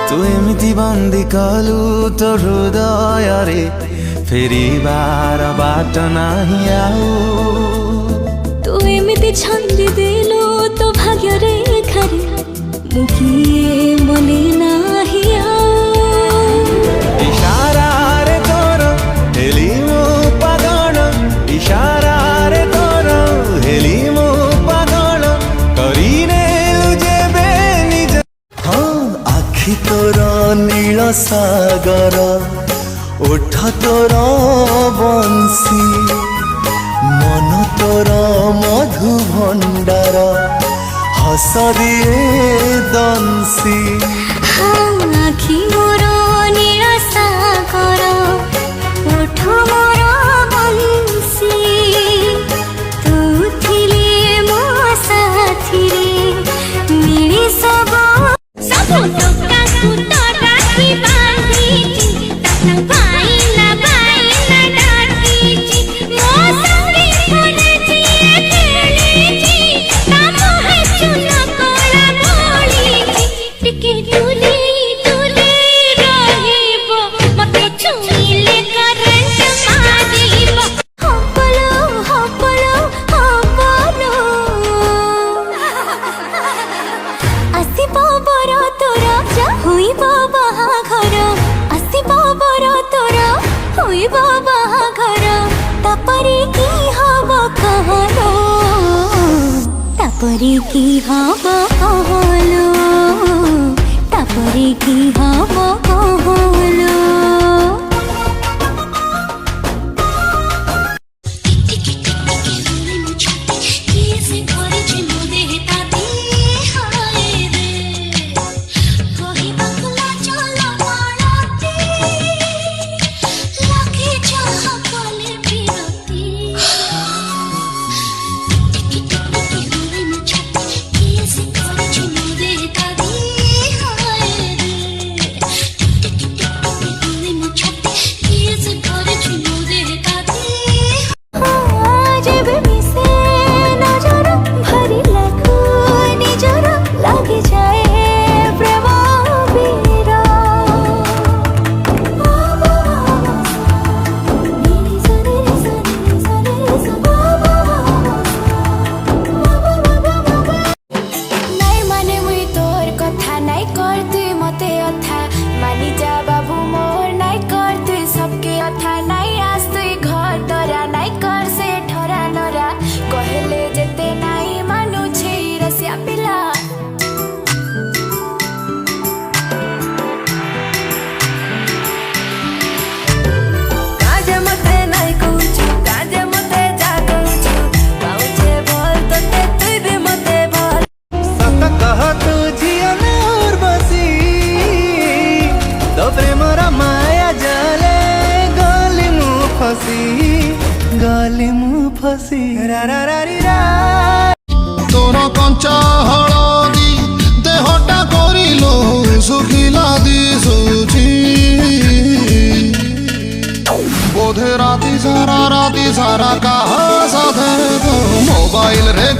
तू एमिति बंदी कलु तो हृदय फेरिबार बाट नाही आउ तू एमिति छंदी देलु तो भाग्य रेखारे मु किए मने नाही इशारा रे तोर हेली मो पागल इशारा रे तोर हेली मो पागल करीने जेबे निज हाँ आखि तोर नील सागर ओठ तोर बंसी मन तोर मधु भंडार हस दिए दंसी आखि मोर नील सागर ओठ मोर बंसी तू थिले मो साथी रे मिली सब टोका कुटा राखी बांधी बाइला बाइला डाकी मो संगे फरे जिए खेली नाम है चुना कोला बोली टिके टुली टुली रहिबो मते छुईले करंट मारिबो हपलो हपलो हपलो आसिबो बर तोरा होइबो बाहाघर आसिबो बर तोरा होइबो बाहाघर तापरे की हब कहलो तापरे की हब कहलो तापरे की हब कहलो गली मु फसी रा रा रा री रा तोर कंचा हलदी देहटा करिलो सुखिला दिसुची बोधे राती सारा कहा साथे तो मोबाइल रे